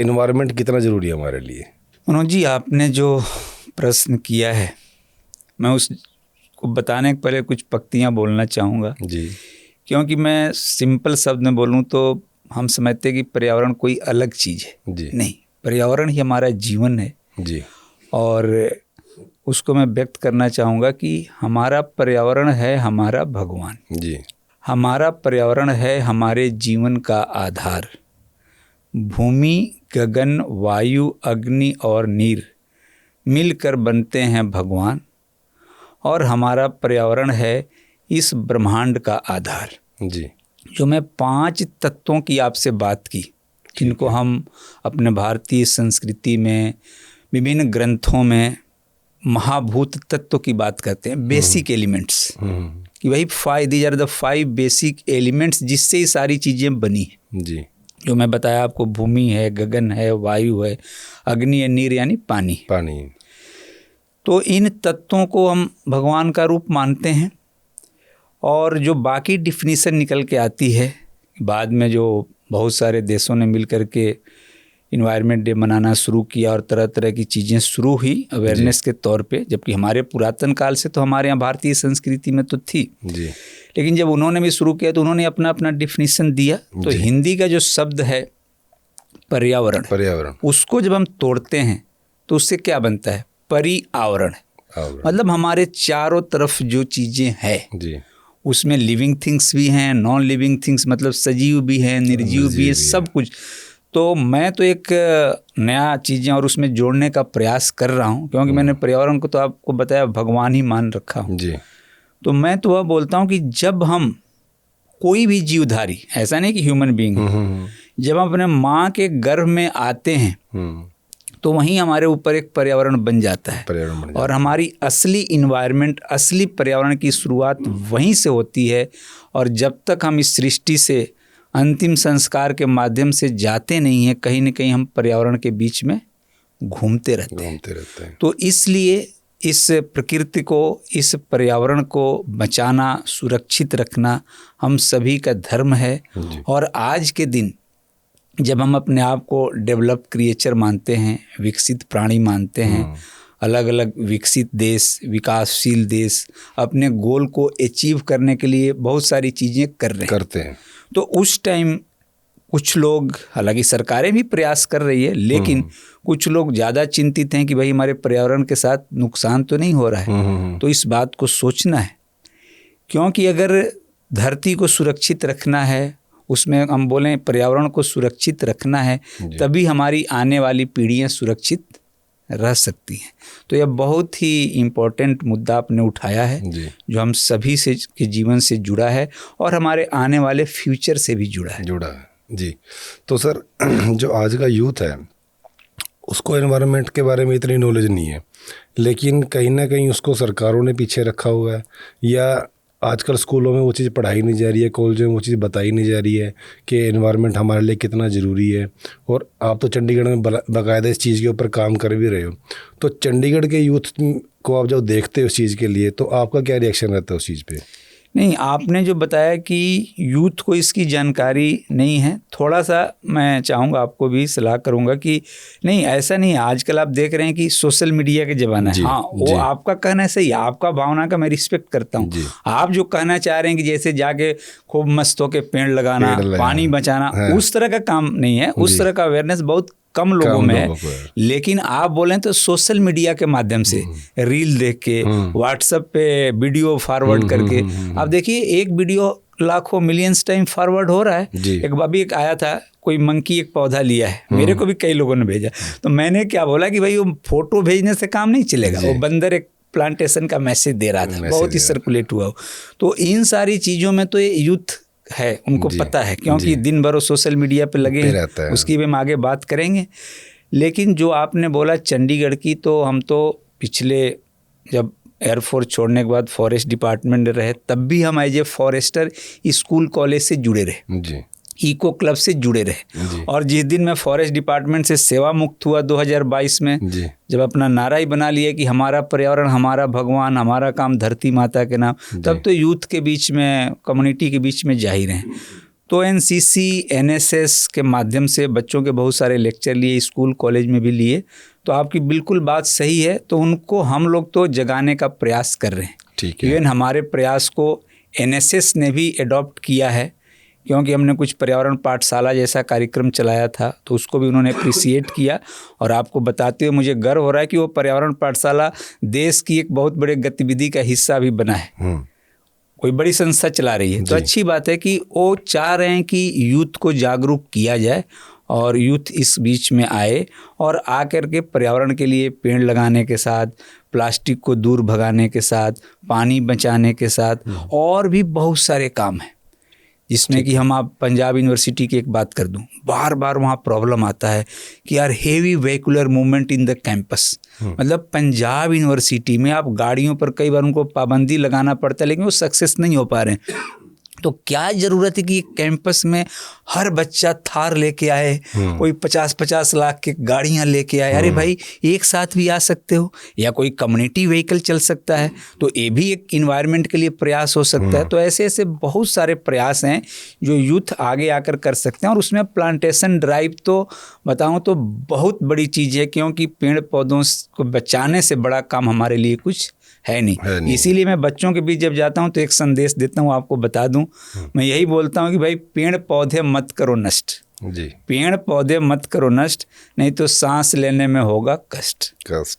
Environment कितना ज़रूरी है हमारे लिए? मनोज जी, आपने जो प्रश्न किया है मैं उसको बताने के पहले कुछ पंक्तियाँ बोलना चाहूँगा जी। क्योंकि मैं सिंपल शब्द में बोलूँ तो हम समझते हैं कि पर्यावरण कोई अलग चीज़ है। जी। नहीं, पर्यावरण ही हमारा जीवन है। जी। और उसको मैं व्यक्त करना चाहूँगा कि हमारा पर्यावरण है हमारा भगवान। जी। हमारा पर्यावरण है हमारे जीवन का आधार। भूमि, गगन, वायु, अग्नि और नीर मिलकर बनते हैं भगवान, और हमारा पर्यावरण है इस ब्रह्मांड का आधार। जी। जो मैं 5 तत्वों की आपसे बात की, जिनको हम अपने भारतीय संस्कृति में विभिन्न ग्रंथों में महाभूत तत्व की बात करते हैं, बेसिक एलिमेंट्स, कि भाई these are the 5 basic elements जिससे ये सारी चीज़ें बनी हैं। जी। जो मैं बताया आपको, भूमि है, गगन है, वायु है, अग्नि है, नीर यानी पानी। तो इन तत्वों को हम भगवान का रूप मानते हैं। और जो बाकी डिफिनीशन निकल के आती है बाद में, जो बहुत सारे देशों ने मिल कर के इन्वायरमेंट डे मनाना शुरू किया और तरह तरह की चीज़ें शुरू हुई अवेयरनेस के तौर पे, जबकि हमारे पुरातन काल से तो हमारे यहाँ भारतीय संस्कृति में तो थी जी। लेकिन जब उन्होंने भी शुरू किया तो उन्होंने अपना अपना डिफिनीशन दिया। तो हिंदी का जो शब्द है पर्यावरण, उसको जब हम तोड़ते हैं तो उससे क्या बनता है? परिआवरण। मतलब हमारे चारों तरफ जो चीज़ें हैं उसमें लिविंग थिंग्स भी हैं, नॉन लिविंग थिंग्स, मतलब सजीव भी हैं, निर्जीव भी है, सब कुछ। तो मैं तो एक नया चीज़ें और उसमें जोड़ने का प्रयास कर रहा हूँ, क्योंकि मैंने पर्यावरण को तो आपको बताया भगवान ही मान रखा हूँ जी। तो मैं तो वह बोलता हूँ कि जब हम कोई भी जीवधारी, ऐसा नहीं कि ह्यूमन बीइंग, जब हम अपने माँ के गर्भ में आते हैं तो वहीं हमारे ऊपर एक पर्यावरण बन जाता है। और हमारी असली इन्वायरमेंट, असली पर्यावरण की शुरुआत वहीं से होती है। और जब तक हम इस सृष्टि से अंतिम संस्कार के माध्यम से जाते नहीं हैं, कहीं न कहीं हम पर्यावरण के बीच में घूमते रहते हैं। तो इसलिए इस प्रकृति को, इस पर्यावरण को बचाना, सुरक्षित रखना हम सभी का धर्म है। और आज के दिन जब हम अपने आप को डेवलप क्रिएचर मानते हैं, विकसित प्राणी मानते हैं, अलग अलग विकसित देश, विकासशील देश अपने गोल को अचीव करने के लिए बहुत सारी चीज़ें करते हैं, तो उस टाइम कुछ लोग, हालांकि सरकारें भी प्रयास कर रही है, लेकिन कुछ लोग ज़्यादा चिंतित हैं कि भाई हमारे पर्यावरण के साथ नुकसान तो नहीं हो रहा है। तो इस बात को सोचना है, क्योंकि अगर धरती को सुरक्षित रखना है, उसमें हम बोलें पर्यावरण को सुरक्षित रखना है, तभी हमारी आने वाली पीढ़ियां सुरक्षित रह सकती हैं। तो यह बहुत ही इम्पोर्टेंट मुद्दा आपने उठाया है, जो हम सभी से के जीवन से जुड़ा है और हमारे आने वाले फ्यूचर से भी जुड़ा है जी। तो सर, जो आज का यूथ है उसको एनवायरनमेंट के बारे में इतनी नॉलेज नहीं है, लेकिन कहीं ना कहीं उसको सरकारों ने पीछे रखा हुआ है, या आजकल स्कूलों में वो चीज़ पढ़ाई नहीं जा रही है, कॉलेजों में वो चीज़ बताई नहीं जा रही है कि एनवायरनमेंट हमारे लिए कितना ज़रूरी है। और आप तो चंडीगढ़ में बाकायदा इस चीज़ के ऊपर काम कर भी रहे हो, तो चंडीगढ़ के यूथ को आप जब देखते हो उस चीज़ के लिए, तो आपका क्या रिएक्शन रहता है उस चीज़ पे? नहीं, आपने जो बताया कि यूथ को इसकी जानकारी नहीं है, थोड़ा सा मैं चाहूँगा, आपको भी सलाह करूँगा कि नहीं, ऐसा नहीं है। आजकल आप देख रहे हैं कि सोशल मीडिया के ज़माना है। हाँ, वो आपका कहना सही है, आपका भावना का मैं रिस्पेक्ट करता हूँ। आप जो कहना चाह रहे हैं कि जैसे जाके खूब मस्त होके पेड़ लगाना, पानी बचाना, उस तरह का काम नहीं है। उस तरह का अवेयरनेस बहुत कम लोगों में है। लेकिन आप बोलें तो सोशल मीडिया के माध्यम से रील देख के, व्हाट्सएप पे वीडियो फॉरवर्ड करके, आप देखिए एक वीडियो लाखों मिलियंस टाइम फॉरवर्ड हो रहा है। एक अभी एक आया था, कोई मंकी एक पौधा लिया है, मेरे को भी कई लोगों ने भेजा, तो मैंने क्या बोला कि भाई वो फोटो भेजने से काम नहीं चलेगा, वो बंदर एक प्लांटेशन का मैसेज दे रहा था, बहुत ही सर्कुलेट हुआ। तो इन सारी चीज़ों में तो ये यूथ है, उनको पता है, क्योंकि दिन भर वो सोशल मीडिया पे लगे हैं, उसकी भी हम आगे बात करेंगे। लेकिन जो आपने बोला चंडीगढ़ की, तो हम तो पिछले जब एयरफोर्स छोड़ने के बाद फॉरेस्ट डिपार्टमेंट में रहे, तब भी हम as a forester school college से जुड़े रहे, इको क्लब से जुड़े रहे। और जिस दिन मैं फॉरेस्ट डिपार्टमेंट से सेवा मुक्त हुआ 2022 में, जब अपना नारा ही बना लिया कि हमारा पर्यावरण हमारा भगवान, हमारा काम धरती माता के नाम, तब तो यूथ के बीच में, कम्युनिटी के बीच में जाहिर हैं। तो एनसीसी एनएसएस के माध्यम से बच्चों के बहुत सारे लेक्चर लिए, स्कूल कॉलेज में भी लिए। तो आपकी बिल्कुल बात सही है। तो उनको हम लोग तो जगाने का प्रयास कर रहे हैं। ठीक है। इवन हमारे प्रयास को एनएसएस ने भी एडॉप्ट किया है, क्योंकि हमने कुछ पर्यावरण पाठशाला जैसा कार्यक्रम चलाया था, तो उसको भी उन्होंने अप्रिसिएट किया। और आपको बताते हुए मुझे गर्व हो रहा है कि वो पर्यावरण पाठशाला देश की एक बहुत बड़े गतिविधि का हिस्सा भी बना है। कोई बड़ी संस्था चला रही है। तो अच्छी बात है कि वो चाह रहे हैं कि यूथ को जागरूक किया जाए और यूथ इस बीच में आए और आकर के पर्यावरण के लिए पेड़ लगाने के साथ, प्लास्टिक को दूर भगाने के साथ, पानी बचाने के साथ और भी बहुत सारे काम हैं, जिसमें कि हम आप पंजाब यूनिवर्सिटी की एक बात कर दूं, बार बार वहाँ प्रॉब्लम आता है कि यार heavy vehicular movement in the campus. मतलब पंजाब यूनिवर्सिटी में आप गाड़ियों पर कई बार उनको पाबंदी लगाना पड़ता है, लेकिन वो सक्सेस नहीं हो पा रहे हैं। तो क्या ज़रूरत है कि कैंपस में हर बच्चा थार लेके आए, कोई 50-50 लाख की गाड़ियां लेके आए। अरे भाई, एक साथ भी आ सकते हो, या कोई कम्युनिटी व्हीकल चल सकता है, तो ये भी एक इन्वायरमेंट के लिए प्रयास हो सकता है। तो ऐसे ऐसे बहुत सारे प्रयास हैं जो यूथ आगे आकर कर सकते हैं। और उसमें प्लांटेशन ड्राइव तो बताऊं तो बहुत बड़ी चीज़ है, क्योंकि पेड़ पौधों को बचाने से बड़ा काम हमारे लिए कुछ है नहीं। इसीलिए मैं बच्चों के बीच जब जाता हूं तो एक संदेश देता हूं, आपको बता दूं, मैं यही बोलता हूं कि भाई पेड़ पौधे मत करो नष्ट जी। पेड़ पौधे मत करो नष्ट, नहीं तो सांस लेने में होगा कष्ट।